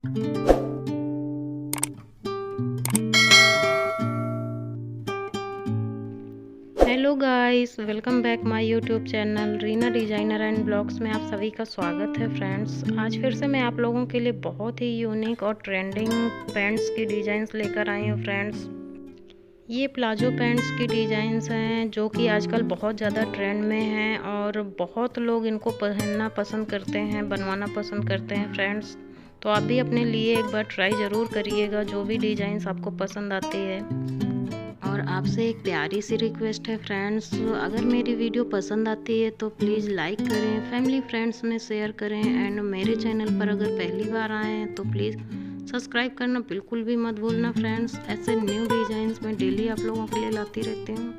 Hello guys, welcome back my YouTube channel Reena designer and blogs में आप सभी का स्वागत है फ्रेंड्स। आज फिर से मैं आप लोगों के लिए बहुत ही यूनिक और ट्रेंडिंग पैंट्स की डिज़ाइंस लेकर आई हूँ फ्रेंड्स। ये प्लाजो पैंट्स की डिज़ाइंस हैं जो कि आजकल बहुत ज़्यादा ट्रेंड में हैं और बहुत लोग इनको पहनना पसंद करते हैं, बनवाना पसंद करते हैं फ्रेंड्स। तो आप भी अपने लिए एक बार ट्राई ज़रूर करिएगा जो भी डिज़ाइंस आपको पसंद आती है। और आपसे एक प्यारी सी रिक्वेस्ट है फ्रेंड्स, अगर मेरी वीडियो पसंद आती है तो प्लीज़ लाइक करें, फैमिली फ्रेंड्स में शेयर करें एंड मेरे चैनल पर अगर पहली बार आए हैं तो प्लीज़ सब्सक्राइब करना बिल्कुल भी मत भूलना फ्रेंड्स। ऐसे न्यू डिज़ाइंस मैं डेली आप लोगों के लिए लाती रहती हूँ।